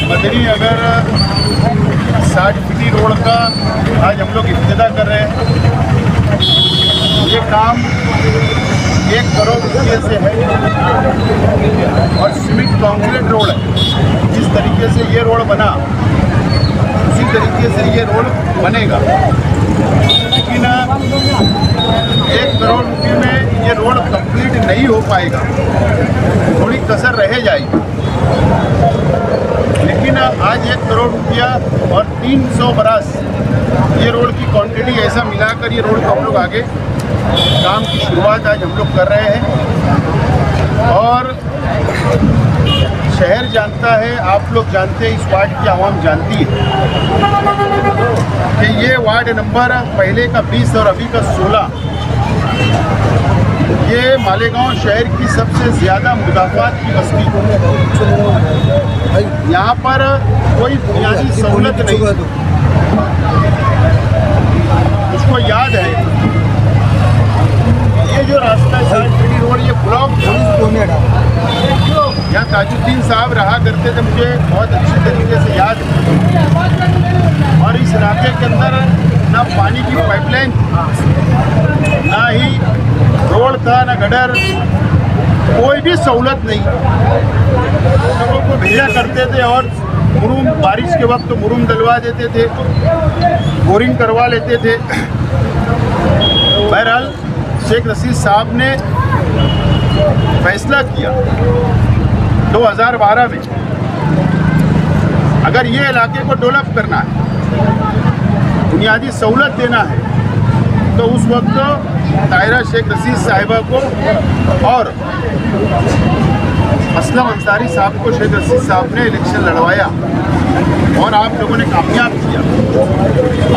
मदनी नगर 60 फीटी road का आज हम लोग इब्तिदा कर रहे हैं। ये काम 1 करोड़ रुपये से है और सीमेंट कॉन्क्रीट रोड है। जिस तरीके से ये रोड बना उसी तरीके से ये रोड बनेगा, लेकिन 1 करोड़ रुपये में ये रोड कंप्लीट नहीं हो पाएगा, थोड़ी कसर रह जाएगी। लेकिन आज 1 करोड़ रुपया और 300 बरस ये रोड की क्वांटिटी ऐसा मिलाकर ये रोड को हम लोग आगे काम की शुरुआत आज हम लोग कर रहे हैं। और शहर जानता है, आप लोग जानते हैं, इस वार्ड की आवाम जानती है कि ये वार्ड नंबर पहले का 20 और अभी का 16 ये मालेगांव शहर की सबसे ज़्यादा मुदाफ़ात की बस्ती है। यहाँ पर कोई बुनियादी सहूलत नहीं। उसको याद है ये जो रास्ता है 60 फीटी रोड, ये ब्लॉक यहाँ ताजुद्दीन साहब रहा करते थे, मुझे बहुत अच्छी तरीके से याद है। और इस इलाके के अंदर ना पानी की पाइपलाइन, ना ही रोड था, ना गटर, कोई भी सहूलत नहीं। लोगों को भेजा करते थे और मुरुम, बारिश के वक्त तो मुरुम डलवा देते थे, बोरिंग करवा लेते थे। बहरहाल शेख रशीद साहब ने फैसला किया 2012 में, अगर ये इलाके को डेवलप करना है, बुनियादी सहूलत देना है, तो उस वक्त ताहिरा शेख रशीद साहिबा को और असलम अंसारी साहब को शेख रशीद साहब ने इलेक्शन लड़वाया और आप लोगों ने कामयाब किया।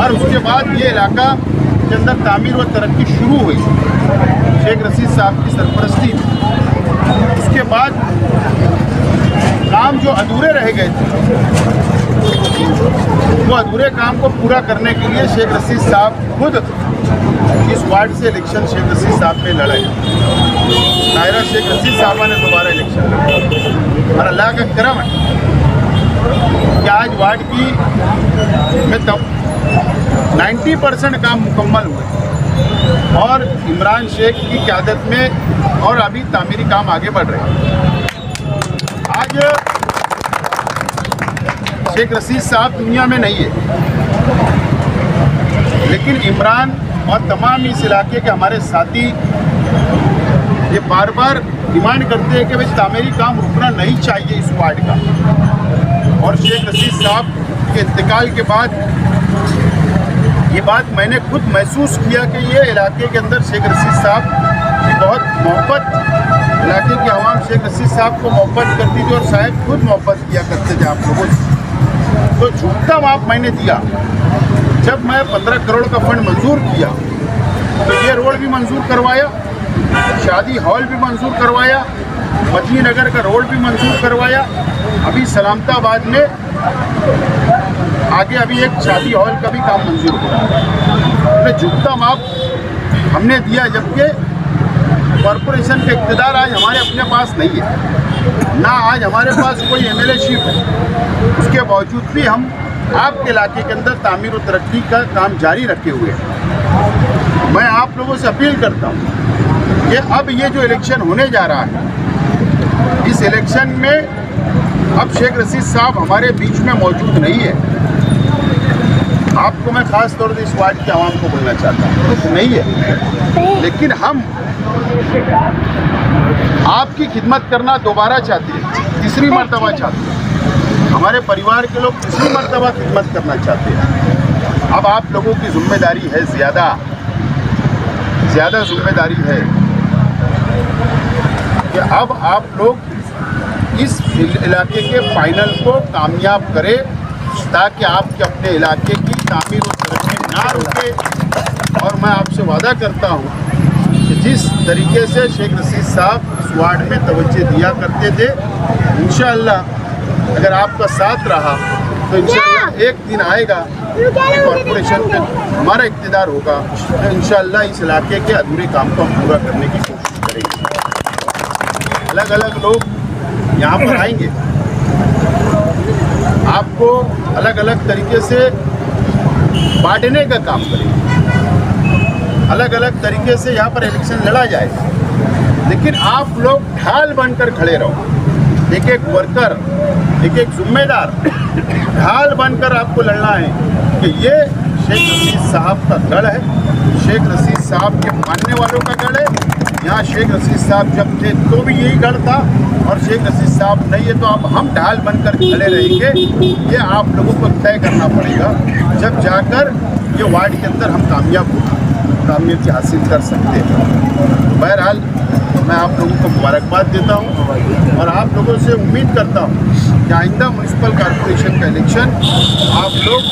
और उसके बाद ये इलाका के अंदर तामीर व तरक्की शुरू हुई शेख रशीद साहब की सरपरस्ती में। उसके बाद काम जो अधूरे रह गए थे, वो अधूरे काम को पूरा करने के लिए शेख रशीद साहब खुद इस वार्ड से इलेक्शन शेख रशीद साहब ने लड़ाई। ताहिरा शेख रशीद साहबा ने दोबारा इलेक्शन लड़ा और अल्लाह का करम है कि आज वार्ड की में 90% काम मुकम्मल हुए और इमरान शेख की क़यादत में और अभी तामीरी काम आगे बढ़ रहे हैं। आज शेख रशीद साहब दुनिया में नहीं है, लेकिन इमरान और तमाम इस इलाके के हमारे साथी ये बार बार डिमांड करते हैं कि भाई तामीरी काम रुकना नहीं चाहिए इस वार्ड का। और शेख रशीद साहब के इंतकाल के बाद ये बात मैंने खुद महसूस किया कि ये इलाके के अंदर शेख रशीद साहब की बहुत मोहब्बत, इलाके की आवाम शेख रशीद साहब को मोहब्बत करती थी और साहब खुद मोहब्बत किया करते थे आप लोगों से। तो झूठा माप मैंने दिया। जब मैं 15 करोड़ का फंड मंजूर किया तो ये रोड भी मंजूर करवाया, शादी हॉल भी मंजूर करवाया, मदनी नगर का रोड भी मंजूर करवाया, अभी सलामताबाद में आगे अभी एक शादी हॉल का भी काम मंजूर हो रहा है। तो झुकता माप हमने दिया, जबकि कॉरपोरेशन का इक़्तिदार आज हमारे अपने पास नहीं है, ना आज हमारे पास कोई MLA शिप है। उसके बावजूद भी हम आपके इलाके के अंदर तामीर और तरक्की का काम जारी रखे हुए हैं। मैं आप लोगों से अपील करता हूँ कि अब ये जो इलेक्शन होने जा रहा है, इस इलेक्शन में अब शेख रशीद साहब हमारे बीच में मौजूद नहीं है। आपको मैं ख़ास तौर से इस वार्ड के आवाम को बोलना चाहता हूँ, कुछ नहीं है, लेकिन हम आपकी खिदमत करना दोबारा चाहते हैं, तीसरी मर्तबा चाहते हैं। हमारे परिवार के लोग तीसरी मर्तबा खिदमत करना चाहते हैं। अब आप लोगों की जिम्मेदारी है, ज़्यादा जिम्मेदारी है कि अब आप लोग इस इलाके के फाइनल को कामयाब करें, ताकि आपके अपने इलाके की तामीर और तरक्की ना रुके। और मैं आपसे वादा करता हूँ कि जिस तरीके से शेख रशीद साहब इस वार्ड में तवज्जो दिया करते थे, इंशाअल्लाह अगर आपका साथ रहा तो इंशाअल्लाह एक दिन आएगा कि कॉरपोरेशन पे हमारा इक़्तिदार होगा, तो इंशाअल्लाह इस इलाके के अधूरे काम को हम पूरा करने की कोशिश करेंगे। अलग अलग लोग यहाँ पर आएंगे, को अलग अलग तरीके से बांटने का काम करेंगे, अलग अलग तरीके से यहाँ पर इलेक्शन लड़ा जाएगा। लेकिन आप लोग ढाल बनकर खड़े रहो, एक एक वर्कर, एक एक जिम्मेदार ढाल बनकर आपको लड़ना है कि ये शेख रशीद साहब का गढ़ है, शेख रशीद साहब के मानने वालों का गढ़ है। यहाँ शेख रशीद साहब जब थे तो भी यही गढ़ था, और शेख रशीद साहब नहीं है तो अब हम ढाल बनकर खड़े रहेंगे। ये आप लोगों को तय करना पड़ेगा, जब जाकर ये वार्ड के अंदर हम कामयाबी हासिल कर सकते हैं। बहरहाल मैं आप लोगों को मुबारकबाद देता हूँ और आप लोगों से उम्मीद करता हूँ कि आइंदा म्युनिसिपल कॉरपोरेशन का इलेक्शन आप लोग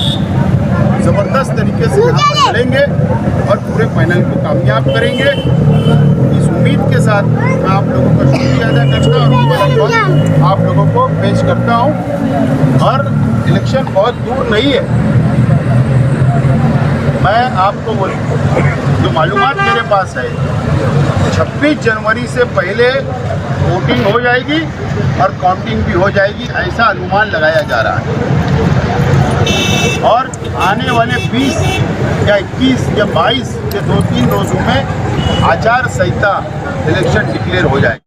ज़बरदस्त तरीके से यहाँ पर लड़ेंगे और पूरे पैनल को कामयाब करेंगे। इस उम्मीद के साथ मैं आप लोगों का शुक्रिया अदा करता और मुबारकबाद आप लोगों को पेश करता हूँ। और इलेक्शन बहुत दूर नहीं है। मैं आपको जो मालूमात मेरे पास है, 26 जनवरी से पहले वोटिंग हो जाएगी और काउंटिंग भी हो जाएगी, ऐसा अनुमान लगाया जा रहा है। और आने वाले 20 या 21 या 22 के 2-3 रोज़ों में आचार संहिता इलेक्शन डिक्लेयर हो जाएगी।